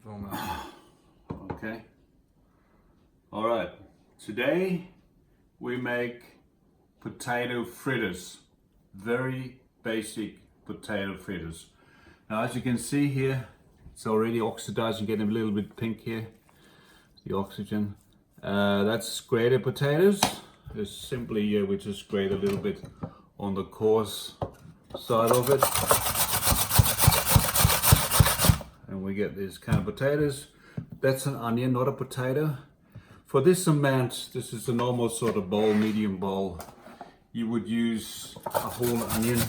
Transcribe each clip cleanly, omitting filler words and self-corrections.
film it. Okay. All right. Today we make potato fritters. Very basic potato fritters. Now, as you can see here, it's already oxidizing, getting a little bit pink here. The oxygen. That's grated potatoes. It's simply we just grate a little bit on the coarse side of it, and we get these kind of potatoes. That's an onion, not a potato. For this amount, this is a normal sort of bowl, medium bowl. You would use a whole onion.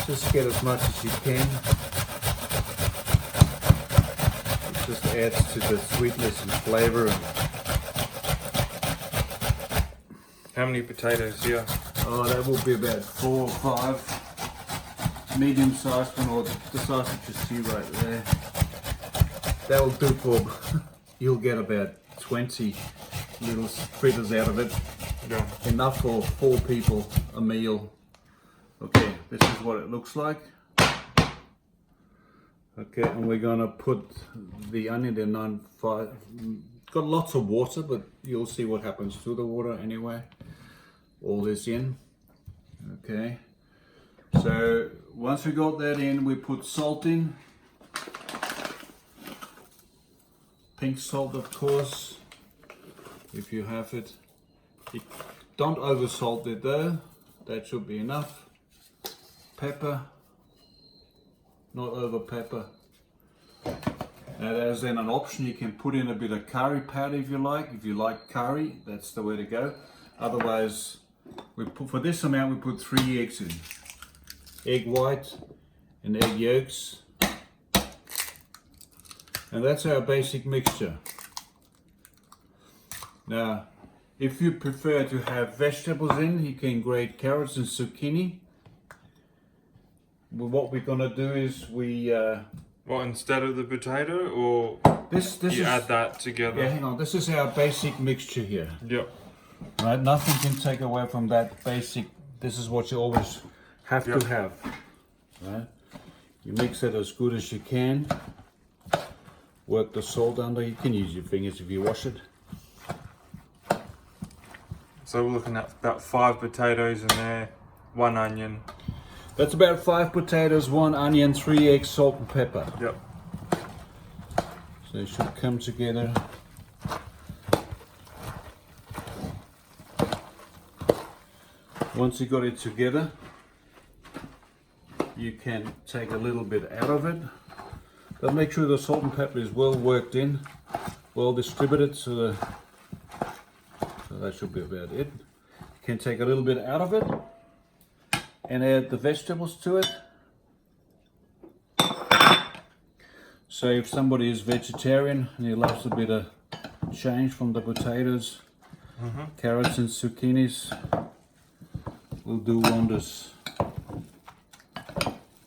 Just get as much as you can. It just adds to the sweetness and flavor. How many potatoes here? Oh, that will be about 4 or 5 medium-sized one, or the size that you see right there. That will do for, you'll get about 20 little fritters out of it. Yeah. Enough for 4 people a meal. Okay, this is what it looks like. Okay, and we're gonna put the onion in on 5. Got lots of water, but you'll see what happens to the water anyway. All this in. Okay, so once we got that in, we put salt in. Pink salt, of course, if you have it. Don't over salt it though, that should be enough. Pepper, not over pepper. Now there's then an option, you can put in a bit of curry powder if you like. If you like curry, that's the way to go. Otherwise, we put, for this amount, we put 3 eggs in. Egg white and egg yolks. And that's our basic mixture. Now, if you prefer to have vegetables in, you can grate carrots and zucchini. Well, what we're gonna do is we... What, instead of the potato, or this you is, add that together? Yeah, hang on. This is our basic mixture here. Yep. Right, nothing can take away from that basic. This is what you always have to have. Right, you mix it as good as you can. Work the salt under. You can use your fingers if you wash it. So we're looking at about 5 potatoes in there, 1 onion. That's about 5 potatoes, 1 onion, 3 eggs, salt and pepper. Yep. So they should come together. Once you got it together, you can take a little bit out of it, but make sure the salt and pepper is well worked in, well distributed, so that should be about it. You can take a little bit out of it and add the vegetables to it. So if somebody is vegetarian and he loves a bit of change from the potatoes, carrots and zucchinis will do wonders.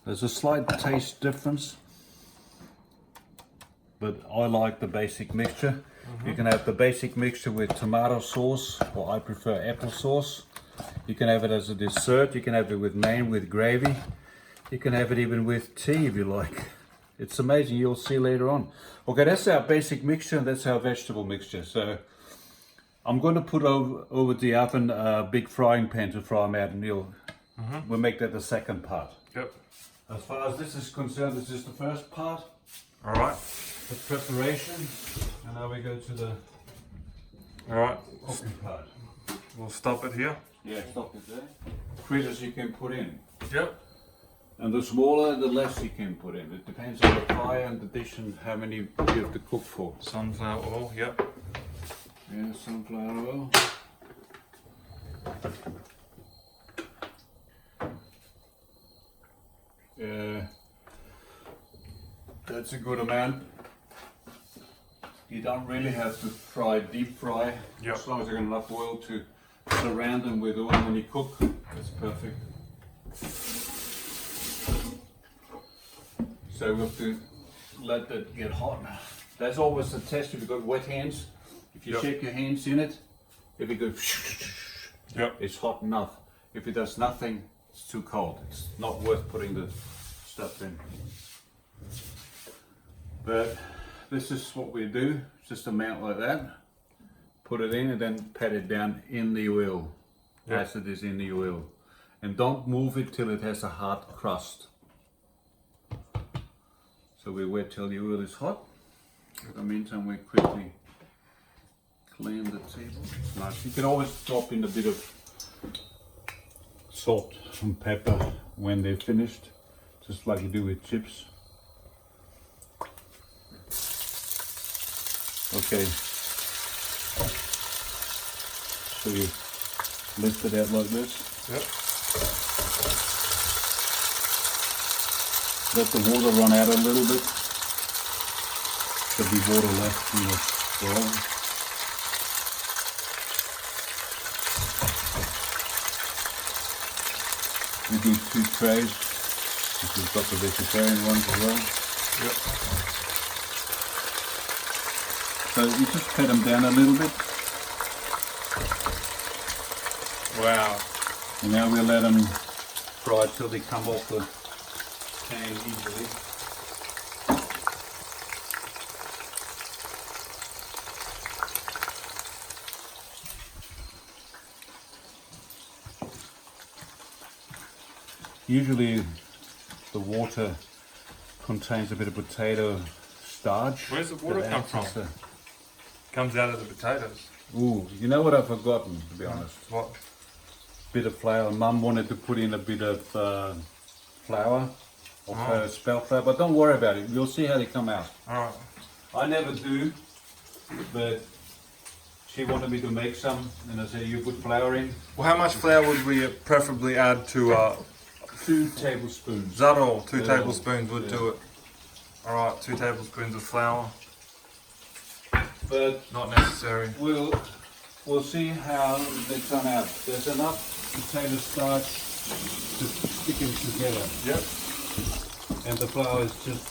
There's a slight taste difference, but I like the basic mixture. You can have the basic mixture with tomato sauce, or I prefer apple sauce. You can have it as a dessert, you can have it with main, with gravy. You can have it even with tea if you like. It's amazing, you'll see later on. Okay, that's our basic mixture, and that's our vegetable mixture. So I'm going to put over the oven a big frying pan to fry them out, and we'll make that the second part. Yep. As far as this is concerned, this is the first part. Alright. The preparation. And now we go to the Alright. cooking part. We'll stop it here. Yeah, stop it there. Fritters you can put in. Yep. And the smaller, the less you can put in. It depends on the fire and the dish and how many you have to cook for. Sunflower oil, yep. Yeah, sunflower oil. That's a good amount. You don't really have to fry, deep fry. Yep. As long as you got enough oil to surround them with oil when you cook, that's perfect. So we have to let that get hot. There's always a test if you've got wet hands. If you shake your hands in it, if it goes, it's hot enough. If it does nothing, it's too cold. It's not worth putting the stuff in. But this is what we do, just a mount like that. Put it in and then pat it down in the oil, as it is in the oil. And don't move it till it has a hard crust. So we wait till the oil is hot. In the meantime, we quickly clean the table. Nice. You can always drop in a bit of salt and pepper when they're finished, just like you do with chips. Okay. So you lift it out like this. Yep. Let the water run out a little bit. There'll be water left in the bowl. We do 2 trays, because we've got the vegetarian ones as well. Yep. So you just pat them down a little bit. Wow. And now we'll let them fry till they come off the pan easily. Usually the water contains a bit of potato starch. Where's the water come from? Comes out of the potatoes. Ooh, you know what I've forgotten, to be honest? What? Bit of flour. Mum wanted to put in a bit of flour, of her spelt flour, but don't worry about it. You'll see how they come out. Alright. I never do, but she wanted me to make some, and I said, you put flour in. Well, how much flour would we preferably add to 2 tablespoons. is that all? 2 Yeah. tablespoons would do it. Alright, 2 tablespoons of flour. But Not necessary. we'll see how they come out. There's enough potato starch to stick them together. Yep. And the flour is just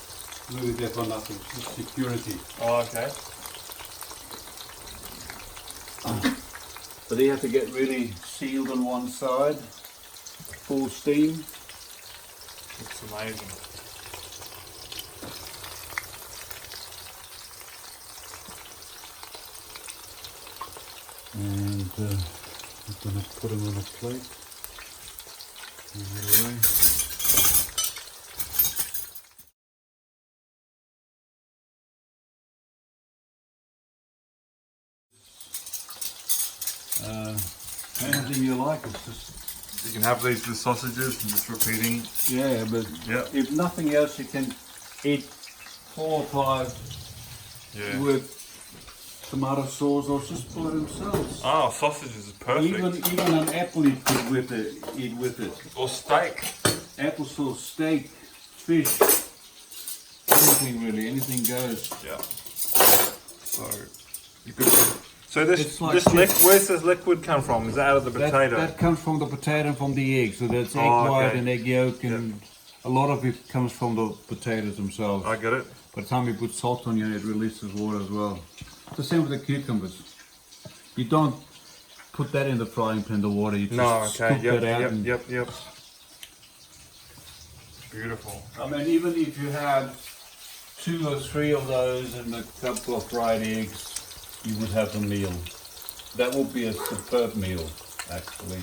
really there for nothing, just security. Oh, okay. So they have to get really sealed on one side, full steam. Looks amazing. And I'm going to put them on a plate. Away. Anything you like, it's just... You can have these with sausages and just repeating. Yeah, but if nothing else, you can eat 4 or 5 with tomato sauce or just by themselves. Oh, sausages is perfect. Even an apple you could eat with it. Or steak. Apple sauce, steak, fish, anything really, anything goes. Yeah. So you could. So this like where's this liquid come from? Is that out of the potato? That comes from the potato and from the egg. So that's egg Oh, white okay. and egg yolk, and a lot of it comes from the potatoes themselves. I get it. By the time you put salt on it, it releases water as well. It's the same with the cucumbers. You don't put that in the frying pan, the water. You just scoop that out. Yep. Beautiful. I mean, even if you had 2 or 3 of those and a couple of fried eggs, you would have a meal. That would be a superb meal, actually.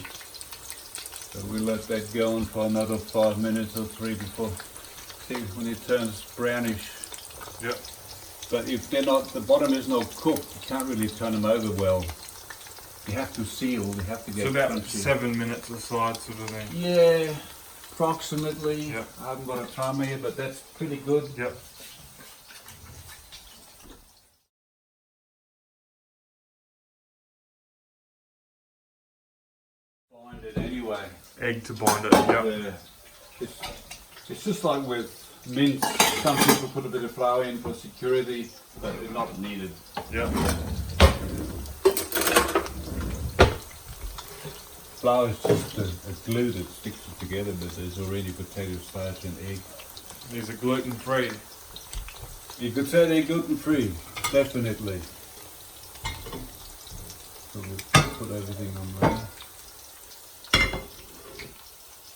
So we let that go on for another 5 minutes or 3 before, see when it turns brownish. Yep. But if they're not, the bottom is not cooked, you can't really turn them over well. You have to seal, they have to get So about crunchy. 7 minutes aside, sort of thing. Yeah, approximately. Yep. I haven't got a timer here, but that's pretty good. Yep. Bind it anyway. Egg to bind it. Yep. It's just like with mince. Some people put a bit of flour in for security, but it's not needed. Yep. Flour is just a glue that sticks it together, but there's already potato starch and egg. These are gluten free. You could say they're gluten free, definitely. So we'll put everything on there.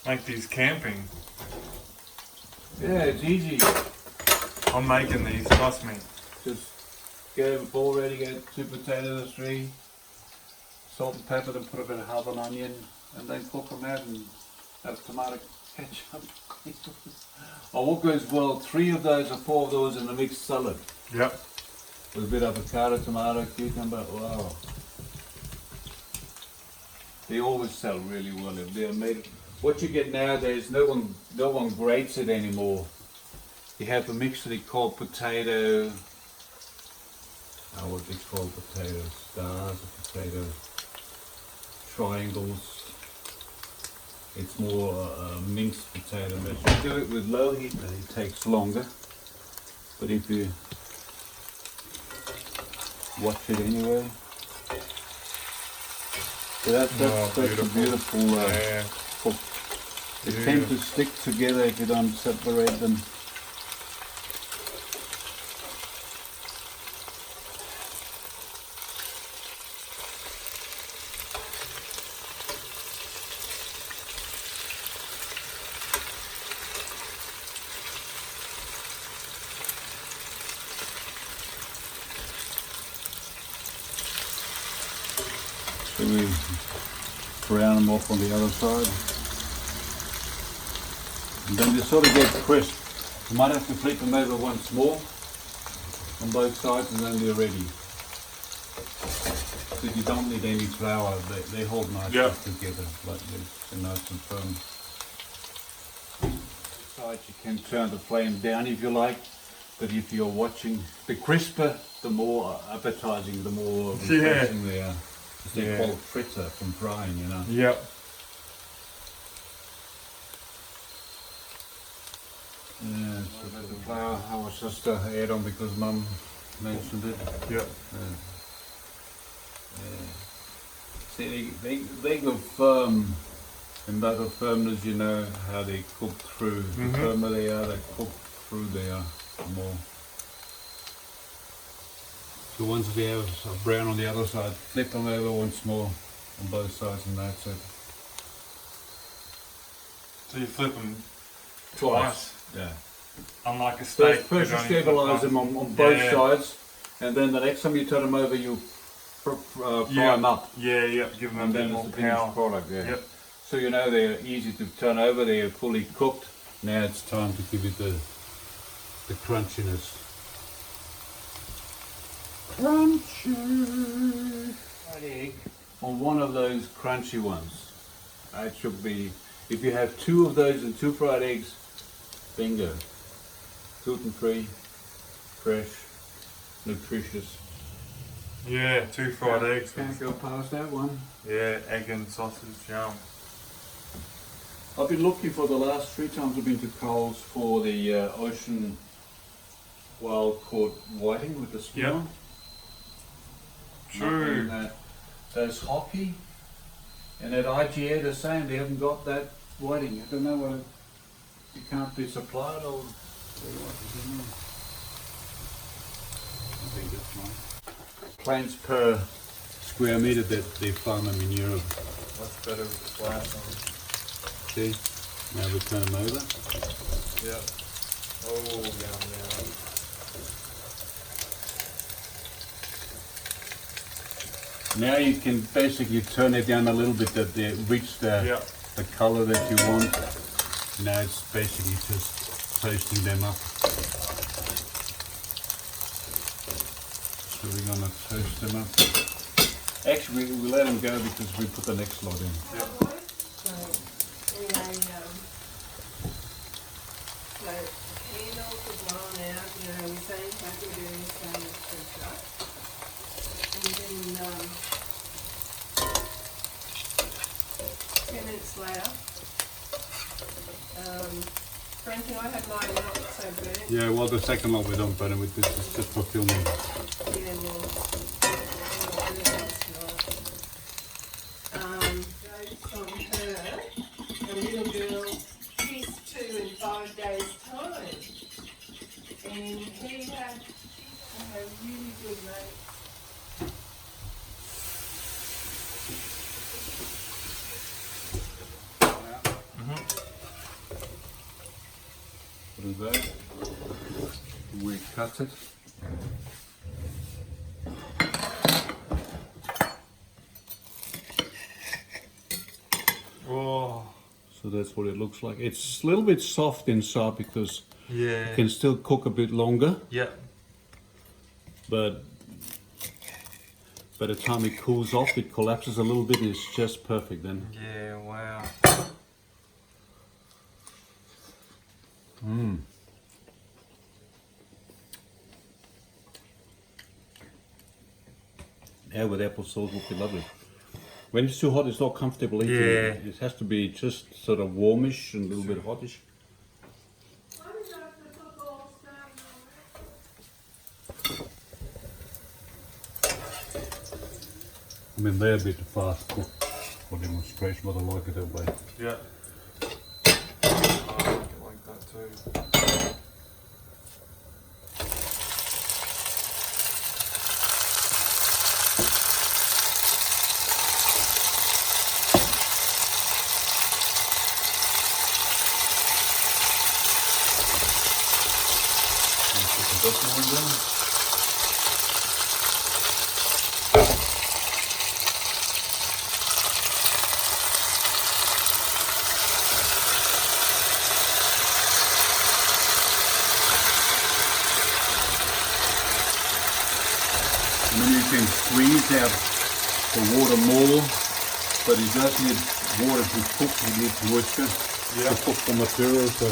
Make these camping. Yeah, it's easy. I'm making these, trust me. Just get a bowl ready, get 2 potatoes, 3, salt and pepper, then put a bit of half an onion, and then cook them out and have tomato ketchup. Oh, what goes well, 3 of those or 4 of those in a mixed salad. Yep. With a bit of avocado, tomato, cucumber, wow. They always sell really well if they're made. What you get nowadays, no one grates it anymore. You have a mixture they call potato, what they call potatoes, stars of potato, triangles. It's more minced potato. But if you do it with low heat, it takes longer. But if you watch it anyway, so that's a beautiful cook. They tend to stick together if you don't separate them. So we brown them off on the other side. And then they sort of get crisp. You might have to flip them over once more on both sides and then they're ready. Because you don't need any flour, they hold nicely together like this, and nice and firm. Side you can turn the flame down if you like, but if you're watching, the crisper, the more appetizing, the more refreshing they are. They call it fritter from frying, you know. Yep. Yeah, so that's the flour I was just add on because Mum mentioned it. Yep. See, they go firm, and by the firmness you know how they cook through. The firmer they are, they cook through there more. The ones we have are brown on the other side, flip them over once more on both sides and that's it. So you flip them Twice. Yeah. Unlike a steak. First you stabilise them on both sides, and then the next time you turn them over you fry them up. Yeah, give them a bit more power. Product, Yep. So you know they're easy to turn over, they're fully cooked. Now it's time to give it the crunchiness. Crunchy! Egg on one of those crunchy ones. It should be, if you have 2 of those and 2 fried eggs, bingo. Gluten free, fresh, nutritious. Yeah, 2 fried eggs. Can't go past that one. Yeah, egg and sausage, yum. I've been looking for the last 3 times I've been to Coles for the ocean wild caught whiting with the skin on. True. Those hockey and at IGA they're saying they haven't got that whiting. I don't know whether it can't be supplied or what. I think it's nice. Plants per square meter that they farm them in Europe. Much better with the glass on. See? Now we turn them over. Yep. Oh, yum. Now you can basically turn it down a little bit that they reach the color that you want. Now it's basically just toasting them up. So we're gonna toast them up. Actually, we let them go because we put the next lot in. Yep. So the candles are blown out, you know, we say like we do in standard food truck. And then 10 minutes later, Frank and I had mine not so burnt. Yeah, well the second lot we don't burn it with, this is just for filming. Yeah, well, from her, a little girl, she's 2 in 5 days' time. And he had a really good mate. What is that? we cut it. Oh, So that's what it looks like. It's a little bit soft inside because yeah. it can still cook a bit longer, Yeah. but by the time it cools off, it collapses a little bit and it's just perfect then. Yeah, wow. Yeah, with apple sauce would be lovely. When it's too hot, it's not comfortable eating. Yeah. It has to be just sort of warmish and a little bit hottish. I mean, they're a bit fast cook for demonstration, but I like it that way. Yeah. I like it like that too. And then you can squeeze out the water more, but it does need water to cook. It needs moisture to cook the material, so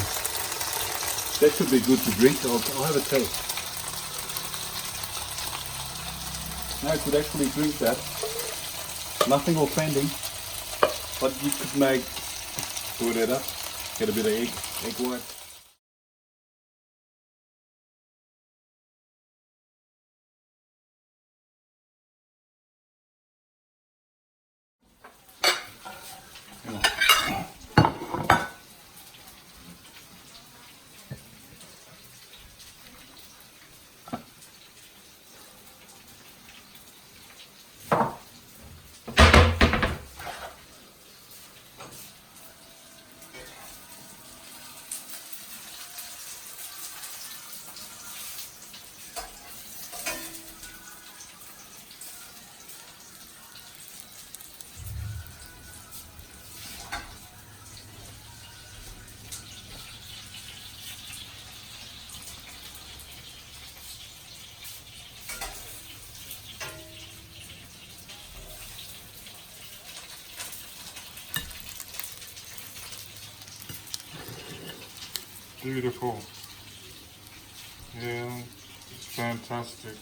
that should be good to drink. I'll have a taste. Now I could actually drink that. Nothing offending, but you could make, put it up, get a bit of egg white. Beautiful. Yeah, it's fantastic.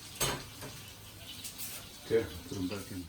Okay, put them back in.